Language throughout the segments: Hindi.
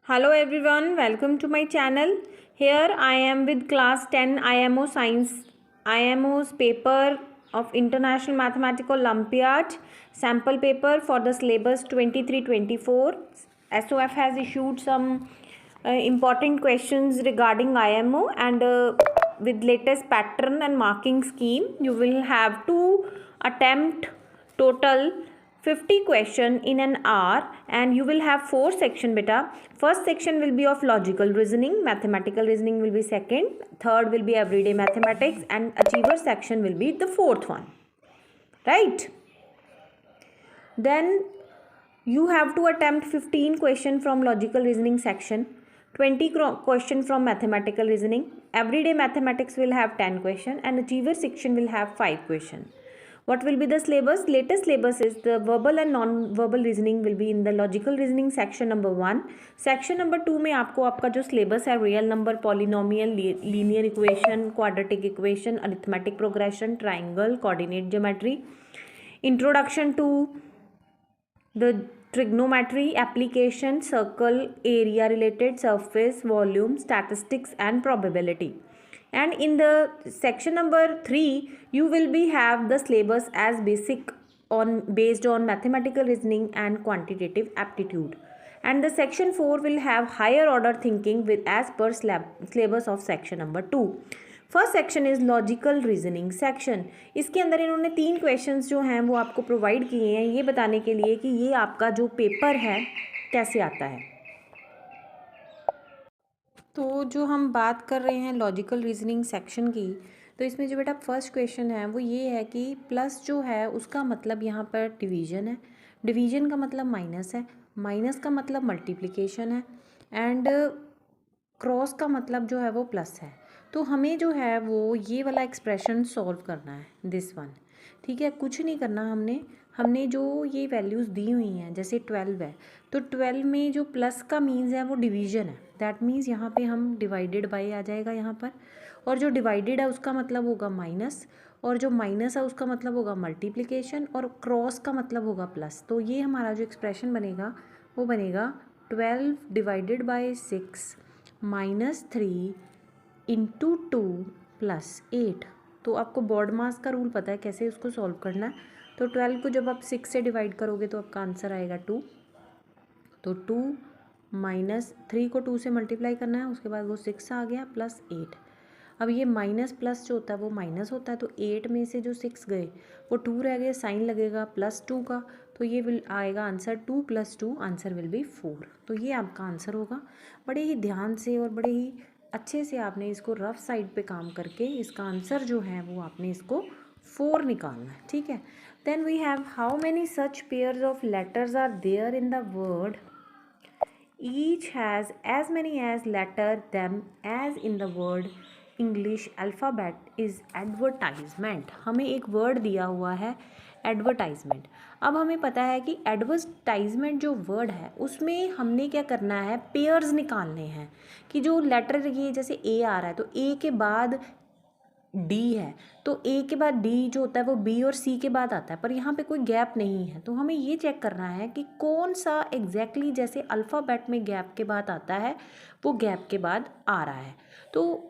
Hello everyone, welcome to my channel. Here I am with class 10 IMO Science IMO's paper of International Mathematical Olympiad sample paper for the syllabus 23-24. SOF has issued some important questions regarding IMO and with latest pattern and marking scheme you will have to attempt total 50 question in an hour and you will have 4 section beta. First section will be of logical reasoning, mathematical reasoning will be second, third will be everyday mathematics and achiever section will be the fourth one, right? Then you have to attempt 15 question from logical reasoning section, 20 question from mathematical reasoning, everyday mathematics will have 10 question and achiever section will have 5 question. What will be the syllabus? Latest syllabus is the verbal and non-verbal reasoning will be in the logical reasoning section number 1. Section number 2 में आपको आपका जो syllabus है real number, polynomial, linear equation, quadratic equation, arithmetic progression, triangle, coordinate geometry, introduction to the trigonometry, application, circle, area related, surface, volume, statistics and probability. And in the section number 3 you will be have the syllabus as basic on based on mathematical reasoning and quantitative aptitude, and the section 4 will have higher order thinking with as per syllabus of section number 2. First section is logical reasoning section. इसके अंदर इन्होंने 3 क्वेश्चंस जो हैं वो आपको प्रोवाइड किए हैं ये बताने के लिए कि ये आपका जो पेपर है कैसे आता है. तो जो हम बात कर रहे हैं लॉजिकल रीजनिंग सेक्शन की, तो इसमें जो बेटा फर्स्ट क्वेश्चन है वो ये है कि प्लस जो है उसका मतलब यहाँ पर डिवीज़न है, डिवीज़न का मतलब माइनस है, माइनस का मतलब मल्टीप्लिकेशन है एंड क्रॉस का मतलब जो है वो प्लस है. तो हमें जो है वो ये वाला एक्सप्रेशन सॉल्व करना है, दिस वन. ठीक है, कुछ नहीं करना. हमने जो ये वैल्यूज़ दी हुई हैं जैसे 12 है तो 12 में जो प्लस का मीन्स है वो डिवीज़न है. दैट मीन्स यहाँ पे हम डिवाइडेड बाय आ जाएगा यहाँ पर, और जो डिवाइडेड है उसका मतलब होगा माइनस, और जो माइनस है उसका मतलब होगा मल्टीप्लिकेशन, और क्रॉस का मतलब होगा प्लस. तो ये हमारा जो एक्सप्रेशन बनेगा वो बनेगा 12 divided by 6 minus 3 into 2 plus 8. तो आपको बॉड मास का रूल पता है कैसे उसको सॉल्व करना है. तो 12 को जब आप 6 से डिवाइड करोगे तो आपका आंसर आएगा 2. तो 2 माइनस 3 को 2 से मल्टीप्लाई करना है, उसके बाद वो 6 आ गया प्लस 8. अब ये माइनस प्लस जो होता है वो माइनस होता है, तो 8 में से जो 6 गए वो 2 रह गए, साइन लगेगा प्लस 2 का, तो ये विल आएगा आंसर 2 + 2 आंसर विल बी 4. तो ये आपका आंसर होगा. बड़े ही ध्यान से और बड़े ही अच्छे से आपने इसको रफ साइड पे काम करके इसका आंसर जो है वो आपने इसको 4 निकालना है. ठीक है. Then we have how many such pairs of letters are there in the word, each has as many as letter them as in the word English alphabet is advertisement. हमें एक वर्ड दिया हुआ है एडवर्टाइजमेंट. अब हमें पता है कि एडवर्टाइजमेंट जो वर्ड है उसमें हमने क्या करना है, पेयर्स निकालने हैं कि जो लेटर ये जैसे ए आ रहा है तो ए के बाद डी है, तो ए के बाद डी जो होता है वो बी और सी के बाद आता है, पर यहाँ पे कोई गैप नहीं है. तो हमें ये चेक करना है कि कौन सा एग्जैक्टली जैसे अल्फ़ाबेट में गैप के बाद आता है वो गैप के बाद आ रहा है. तो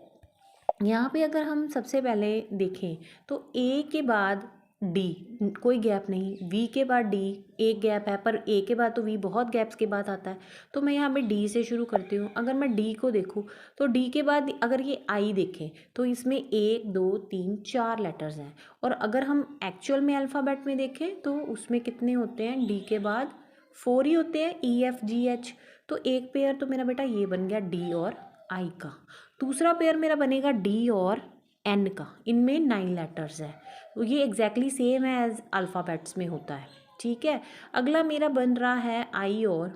यहाँ पे अगर हम सबसे पहले देखें तो ए के बाद डी कोई गैप नहीं, वी के बाद डी एक गैप है, पर ए के बाद तो वी बहुत गैप्स के बाद आता है. तो मैं यहाँ पे डी से शुरू करती हूँ. अगर मैं डी को देखूँ तो डी के बाद अगर ये आई देखें तो इसमें 1 2 3 4 लेटर्स हैं, और अगर हम एक्चुअल में अल्फ़ाबेट में देखें तो उसमें कितने होते हैं, डी के बाद 4 ही होते हैं, EFGH. तो एक पेयर तो मेरा बेटा ये बन गया डी और आई का. दूसरा पेयर मेरा बनेगा डी और एन का, इनमें 9 लेटर्स है. तो ये एग्जैक्टली सेम है एज अल्फ़ाबेट्स में होता है. ठीक है. अगला मेरा बन रहा है आई और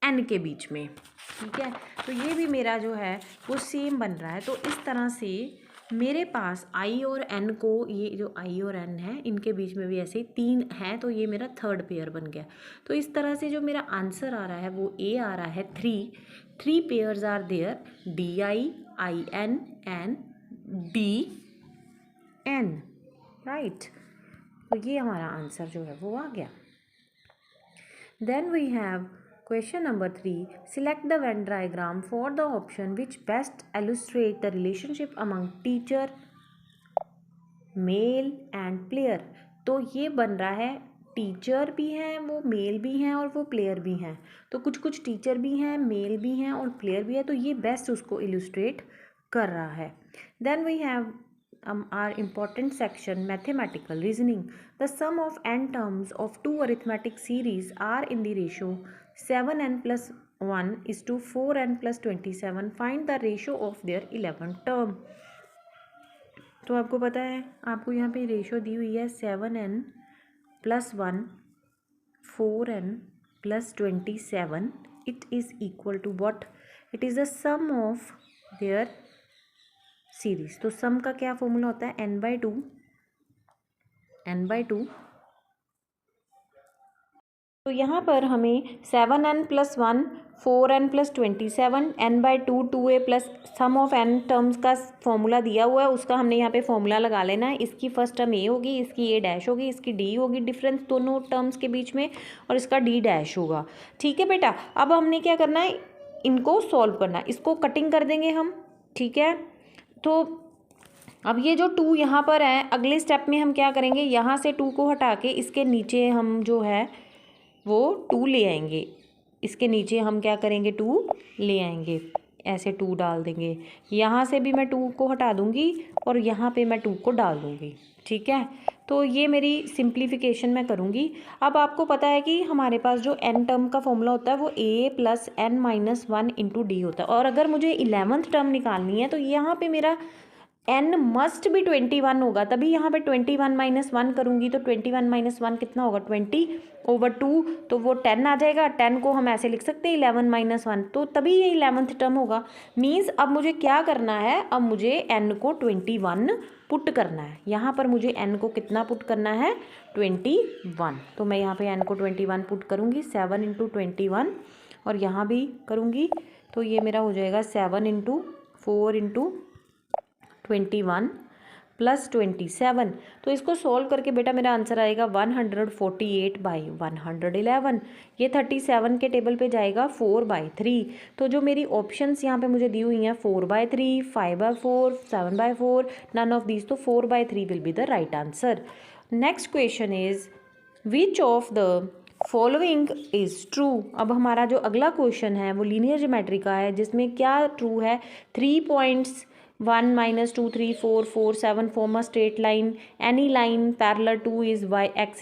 एन के बीच में. ठीक है. तो ये भी मेरा जो है वो सेम बन रहा है. तो इस तरह से मेरे पास आई और एन को, ये जो आई और एन है इनके बीच में भी ऐसे 3 हैं, तो ये मेरा थर्ड पेयर बन गया. तो इस तरह से जो मेरा आंसर आ रहा है वो ए आ रहा है 3 pairs are there, DI and DN. Right. तो ये हमारा आंसर जो है वो आ गया. Then we have Question number 3. Select the Venn diagram for the option which best illustrate the relationship among teacher, male and player. तो ये बन रहा है टीचर भी हैं, वो मेल भी हैं और वो प्लेयर भी हैं. तो कुछ कुछ टीचर भी हैं, मेल भी हैं और प्लेयर भी है, तो ये बेस्ट उसको इलुस्ट्रेट कर रहा है. Then we have our important section, mathematical reasoning. The sum of n terms of two arithmetic series are in the ratio 7n plus 1 is to 4n plus 27. Find the ratio of their 11th term. तो आपको पता है, आपको यहाँ पे रेशो दी हुई है 7n plus 1 4n plus 27. It is equal to what? It is the sum of their series. तो सम का क्या फॉर्मूला होता है? n/2. तो यहाँ पर हमें 7n plus 1 4n plus 27 n/2 2a plus sum of n terms का फॉर्मूला दिया हुआ है, उसका हमने यहाँ पे फॉर्मूला लगा लेना है. इसकी फर्स्ट टर्म a होगी, इसकी a डैश होगी, इसकी d होगी, डिफरेंस दोनों टर्म्स के बीच में, और इसका d डैश होगा. ठीक है बेटा, अब हमने क्या करना है, इनको सॉल्व करना है. इसको कटिंग कर देंगे हम. ठीक है, तो अब ये जो 2 यहाँ पर है, अगले स्टेप में हम क्या करेंगे, यहाँ से 2 को हटा के इसके नीचे हम जो है वो 2 ले आएंगे. इसके नीचे हम क्या करेंगे, 2 ले आएंगे, ऐसे 2 डाल देंगे. यहाँ से भी मैं 2 को हटा दूँगी और यहाँ पे मैं 2 को डाल दूँगी. ठीक है, तो ये मेरी सिंप्लीफिकेशन मैं करूँगी. अब आपको पता है कि हमारे पास जो n टर्म का फॉर्मूला होता है वो a plus n-1 into D होता है. और अगर मुझे 11th टर्म निकालनी है तो यहाँ पे मेरा n मस्ट भी 21 होगा, तभी यहाँ पे 21 - 1 करूँगी तो 21 - 1 कितना होगा, 20/2. तो वो 10 आ जाएगा. 10 को हम ऐसे लिख सकते हैं 11 - 1, तो तभी ये 11th टर्म होगा. मीन्स अब मुझे क्या करना है, अब मुझे n को 21 पुट करना है. यहाँ पर मुझे n को कितना पुट करना है, 21. तो मैं यहाँ पे n को 21 पुट करूँगी, 7 × 21, और यहाँ भी करूँगी तो ये मेरा हो जाएगा 7 × 4 × 21 प्लस 27. तो इसको सॉल्व करके बेटा मेरा आंसर आएगा 148/111. ये 37 के टेबल पे जाएगा 4/3. तो जो मेरी ऑप्शंस यहाँ पे मुझे दी हुई हैं 4/3, 5/4, 7/4, नन ऑफ दीज, तो 4/3 will be the right answer. Next question is which of the following is true. अब हमारा जो अगला क्वेश्चन है वो लीनियर ज्योमेट्री का है, जिसमें क्या ट्रू है, 3 points 1 - 2 3 4 4 7 form a straight line. Any line parallel to is y x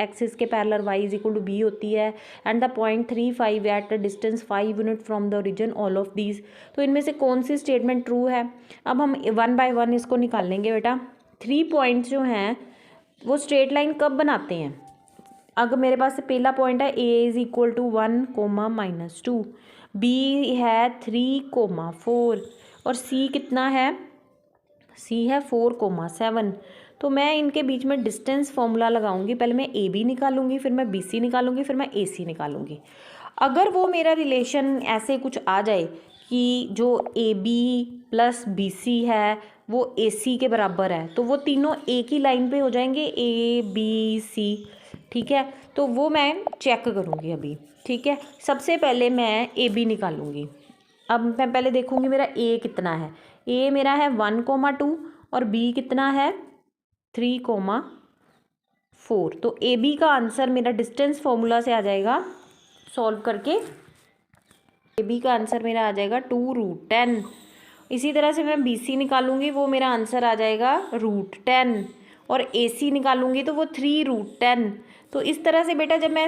axis के parallel y is equal to b होती है. And the point 3 5 at distance 5 unit from the origin all of these. तो इनमें से कौन सी स्टेटमेंट ट्रू है. अब हम 1 बाय 1 इसको निकाल लेंगे बेटा. 3 पॉइंट्स जो हैं वो स्ट्रेट लाइन कब बनाते हैं, अगर मेरे पास पहला पॉइंट है a is equal to 1, -2, b है 3, 4, और c कितना है, c है 4, 7. तो मैं इनके बीच में डिस्टेंस फॉर्मूला लगाऊंगी. पहले मैं ए बी निकालूंगी, फिर मैं बी सी निकालूंगी, फिर मैं ए सी निकालूंगी. अगर वो मेरा रिलेशन ऐसे कुछ आ जाए कि जो A B plus B C है वो ए सी के बराबर है, तो वो तीनों एक ही लाइन पे हो जाएंगे, ए बी सी. ठीक है, तो वो मैं चेक करूँगी अभी. ठीक है, सबसे पहले मैं ए बी निकालूंगी. अब मैं पहले देखूंगी मेरा a कितना है. a मेरा है 1, 2 और b कितना है 3, 4. तो ए बी का आंसर मेरा डिस्टेंस फॉर्मूला से आ जाएगा, सॉल्व करके ए बी का आंसर मेरा आ जाएगा 2√10. इसी तरह से मैं बी सी निकालूंगी, वो मेरा आंसर आ जाएगा √10, और ए सी निकालूंगी तो वो 3√10. तो इस तरह से बेटा जब मैं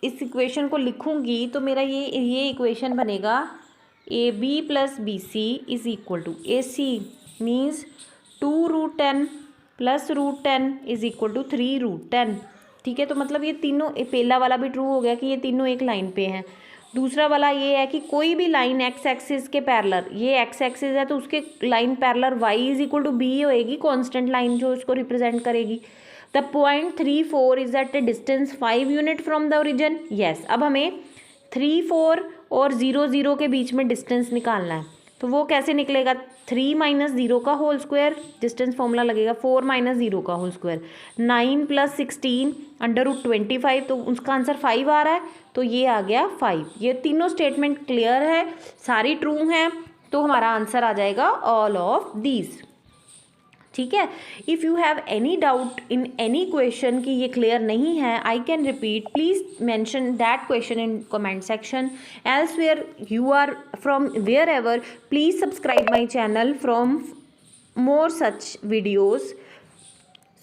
इस इक्वेशन को लिखूंगी तो मेरा ये इक्वेशन बनेगा A B plus B C is equal to A C, means 2√10 plus √10 is equal to 3√10. ठीक है, तो मतलब ये तीनों, पहला वाला भी ट्रू हो गया कि ये तीनों एक लाइन पे हैं. दूसरा वाला ये है कि कोई भी लाइन एक्स एक्सिस के पैरेलल, ये एक्स एक्सिस है तो उसके line parallel Y is equal to B होएगी, कांस्टेंट लाइन जो उसको रिप्रेजेंट करेगी. The point 3 4 is at a distance 5 unit from the origin. Yes, अब हमें 3 4 और 0 0 के बीच में डिस्टेंस निकालना है. तो वो कैसे निकलेगा, 3 माइनस 0 का होल स्क्वायर, डिस्टेंस फॉर्मूला लगेगा 4 माइनस 0 का होल स्क्वायर, 9 प्लस 16 √25, तो उसका आंसर 5 आ रहा है, तो ये आ गया 5। ये तीनों स्टेटमेंट क्लियर है, सारी ट्रू हैं, तो हमारा आंसर आ जाएगा ऑल ऑफ दीज। ठीक है। If you have any doubt in any question कि ये क्लियर नहीं है, I can repeat, please mention that question in comment section, else where you are from, wherever, please subscribe my channel from more such videos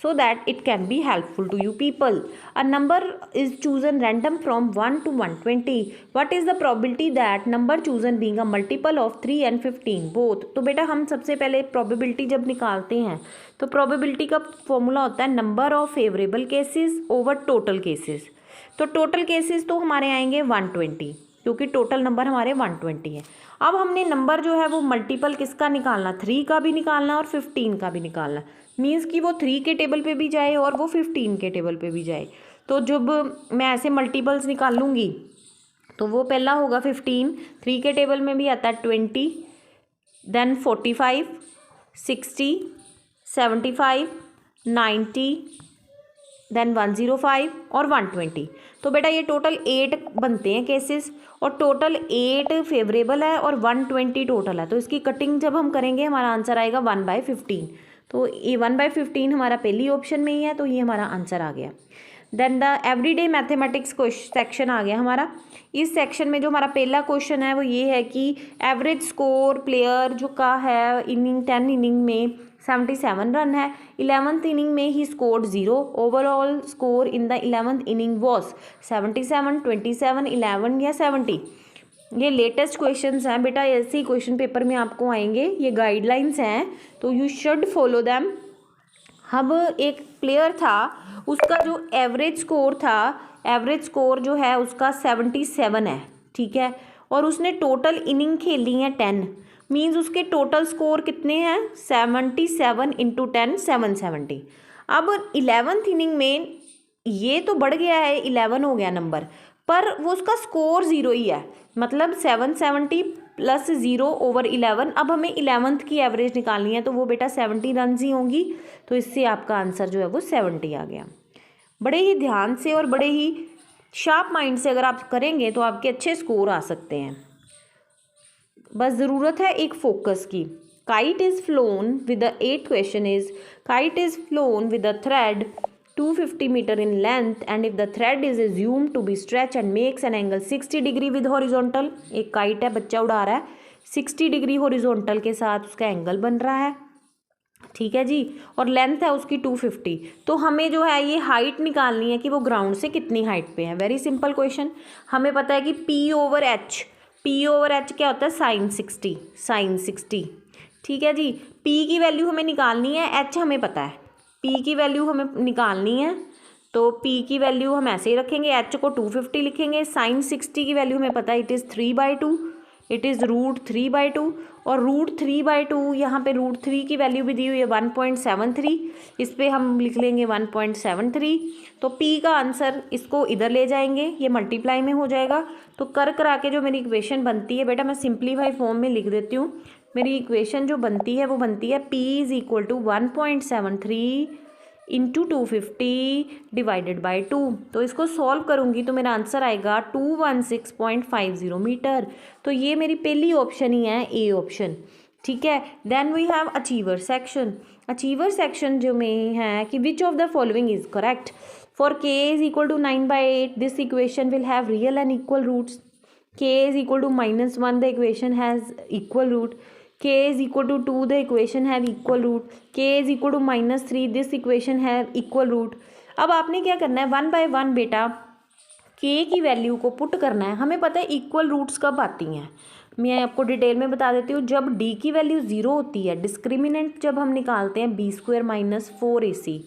so that it can be helpful to you people. A number is chosen random from 1 to 120. What is the probability that number chosen being a multiple of 3 and 15 both? तो बेटा हम सबसे पहले probability जब निकालते हैं तो probability का फॉर्मूला होता है number of favorable cases over total cases। तो total cases तो हमारे आएंगे 120, क्योंकि टोटल नंबर हमारे 120 है। अब हमने नंबर जो है वो मल्टीपल किसका निकालना, 3 का भी निकालना और 15 का भी निकालना, मीन्स कि वो 3 के टेबल पे भी जाए और वो 15 के टेबल पे भी जाए। तो जब मैं ऐसे मल्टीपल्स निकालूंगी तो वो पहला होगा 15, 3 के टेबल में भी आता है 20, देन 45, 60, 75, 90, देन 105 और 120। तो बेटा ये टोटल 8 बनते हैं केसेस, और टोटल 8 फेवरेबल है और 120 टोटल है। तो इसकी कटिंग जब हम करेंगे हमारा आंसर आएगा 1/15। तो ये 1/15 हमारा पहली ऑप्शन में ही है, तो ये हमारा आंसर आ गया। Then the everyday mathematics section आ गया हमारा। इस सेक्शन में जो हमारा पहला क्वेश्चन है वो ये है कि एवरेज स्कोर प्लेयर जो का है इनिंग 10 इनिंग में 77 रन है, 11th इनिंग में he scored 0, overall score in the 11th inning was 77, 27, 11 या 70। ये लेटेस्ट क्वेश्चंस हैं बेटा, ऐसे ही क्वेश्चन पेपर में आपको आएंगे, ये गाइडलाइंस हैं तो यू शुड फॉलो दैम। अब एक प्लेयर था, उसका जो एवरेज स्कोर था, एवरेज स्कोर जो है उसका 77 है, ठीक है, और उसने टोटल इनिंग खेली है 10, मीन्स उसके टोटल स्कोर कितने हैं 77 इंटू 10 770। अब 11th इनिंग में ये तो बढ़ गया है, 11 हो गया नंबर, पर वो उसका स्कोर 0 ही है, मतलब 770 प्लस 0 ओवर 11। अब हमें 11th की एवरेज निकालनी है, तो वो बेटा 70 रन ही होंगी, तो इससे आपका आंसर जो है वो 70 आ गया। बड़े ही ध्यान से और बड़े ही शार्प माइंड से अगर आप करेंगे तो आपके अच्छे स्कोर आ सकते हैं, बस ज़रूरत है एक फोकस की। Kite is flown with the 8th question is, kite is flown with the thread 250 metre in length and if the thread is assume to be stretch and makes an angle 60 degree with horizontal. एक काइट है, बच्चा उड़ा रहा है, 60 डिग्री हॉरिजॉन्टल के साथ उसका एंगल बन रहा है, ठीक है जी, और लेंथ है उसकी 250। तो हमें जो है ये हाइट निकालनी है कि वो ग्राउंड से कितनी हाइट पे है। Very simple question. हमें पता है कि P ओवर एच क्या होता है, साइन 60, ठीक है जी। P की वैल्यू हमें निकालनी है, H हमें पता है, P की वैल्यू हमें निकालनी है, तो P की वैल्यू हम ऐसे ही रखेंगे, H को 250 लिखेंगे, साइन 60 की वैल्यू हमें पता है इट इज़ 3/2, इट इज़ √3/2, और √3/2 यहाँ पे √3 की वैल्यू भी दी हुई है 1.73, इस पर हम लिख लेंगे 1.73। तो P का आंसर इसको इधर ले जाएंगे, ये मल्टीप्लाई में हो जाएगा। तो कर करा के जो मेरी इक्वेशन बनती है बेटा, मैं सिंप्लीफाई फॉर्म में लिख देती हूँ। मेरी इक्वेशन जो बनती है वो बनती है P = 1.73 इंटू 250 डिवाइडेड बाई 2। तो इसको सॉल्व करूँगी तो मेरा आंसर आएगा 216.50 मीटर। तो ये मेरी पहली ऑप्शन ही है, ए ऑप्शन, ठीक है। Then we have achiever section. Achiever section जो में है कि which of the following is correct. For k = 9/8 this equation will have real and equal roots. k = -1 the equation has equal root. k = 2 the equation have equal root, k = -3 this equation have equal root। अब आपने क्या करना है, 1 by 1 बेटा k की वैल्यू को पुट करना है। हमें पता है इक्वल रूट्स कब आती हैं, मैं आपको डिटेल में बता देती हूँ। जब d की वैल्यू 0 होती है, डिस्क्रिमिनेंट जब हम निकालते हैं b² - 4ac।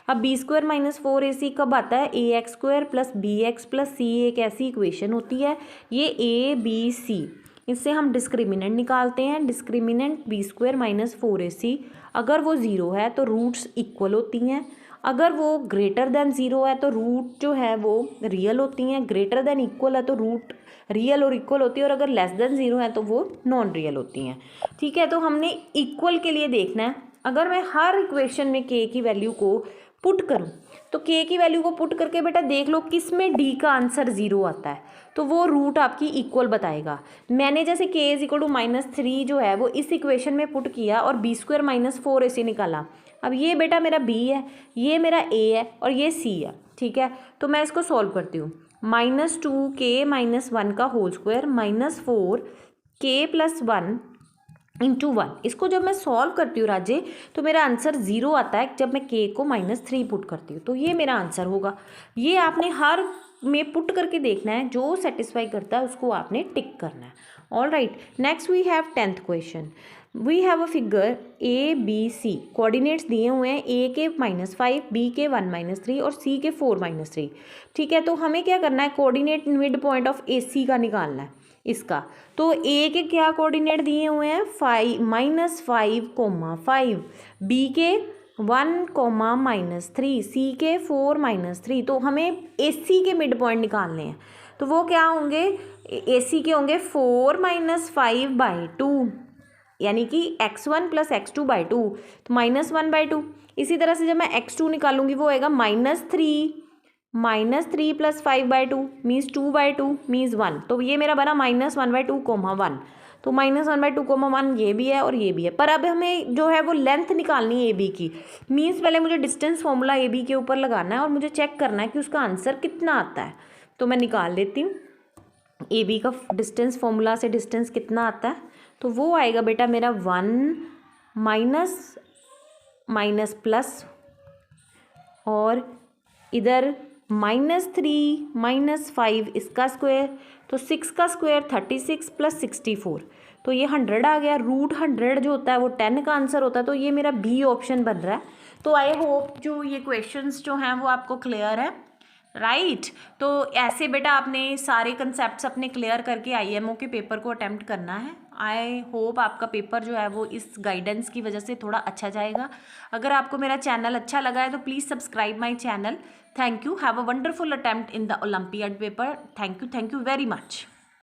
अब b² - 4ac कब आता है, ax² + bx + c एक ऐसी इक्वेशन होती है, ये a b c, इससे हम डिस्क्रिमिनेंट निकालते हैं। डिस्क्रिमिनेंट b² - 4ac, अगर वो 0 है तो रूट्स इक्वल होती हैं। अगर वो ग्रेटर देन 0 है तो रूट जो है वो रियल होती हैं, ग्रेटर देन इक्वल है तो रूट रियल और इक्वल होती है, और अगर लेस देन 0 है तो वो नॉन रियल होती हैं। ठीक है, तो हमने इक्वल के लिए देखना है। अगर मैं हर इक्वेशन में के की वैल्यू को पुट करूँ तो के की वैल्यू को पुट करके बेटा देख लो किस में डी का आंसर 0 आता है, तो वो रूट आपकी इक्वल बताएगा। मैंने जैसे के इज इक्वल टू -3 जो है वो इस इक्वेशन में पुट किया और b² - 4ac निकाला। अब ये बेटा मेरा b है, ये मेरा a है और ये c है। ठीक है, तो मैं इसको सॉल्व करती हूँ। -2k - 1 का होल स्क्वायर -4k + 1 × 1। इसको जब मैं सॉल्व करती हूँ राजे तो मेरा आंसर 0 आता है जब मैं k को -3 पुट करती हूँ, तो ये मेरा आंसर होगा। ये आपने हर में पुट करके देखना है, जो सेटिस्फाई करता है उसको आपने टिक करना है। All right, next we have 10th question. We have a figure ABC, coordinates दिए हुए हैं a के -5, b के 1 - 3 और c के 4 - 3। ठीक है, तो हमें क्या करना है, coordinate mid point of AC का निकालना है इसका। तो a के क्या कोऑर्डिनेट दिए हुए हैं, -5, b के 1, -3, c के 4 - 3। तो हमें AC के मिड पॉइंट निकालने हैं, तो वो क्या होंगे, AC के होंगे 4 - 5/2, यानी कि x1 + x2/2, तो -1/2। इसी तरह से जब मैं x2 निकालूंगी वो आएगा -3 + 5/2 मीन्स 2/2 मीन्स 1। तो ये मेरा बना -1/2, 1। तो -1/2, 1 ये भी है और ये भी है। पर अब हमें जो है वो लेंथ निकालनी है AB की, मीन्स पहले मुझे डिस्टेंस फॉर्मूला AB के ऊपर लगाना है और मुझे चेक करना है कि उसका आंसर कितना आता है। तो मैं निकाल देती हूँ AB का डिस्टेंस फॉर्मूला से डिस्टेंस कितना आता है, तो वो आएगा बेटा मेरा 1 माइनस प्लस और इधर -3 - 5 इसका स्क्वायर, तो 6 का स्क्वायर 36 + 64, तो ये 100 आ गया। √100 जो होता है वो 10 का आंसर होता है, तो ये मेरा B ऑप्शन बन रहा है। तो आई होप जो ये क्वेश्चंस जो हैं वो आपको क्लियर है, राइट। तो ऐसे बेटा आपने सारे कंसेप्ट्स अपने क्लियर करके IMO के पेपर को अटेम्प्ट करना है। आई होप आपका पेपर जो है वो इस गाइडेंस की वजह से थोड़ा अच्छा जाएगा। अगर आपको मेरा चैनल अच्छा लगा है तो please subscribe my channel. Thank you, have a wonderful attempt in the olympiad paper. Thank you very much.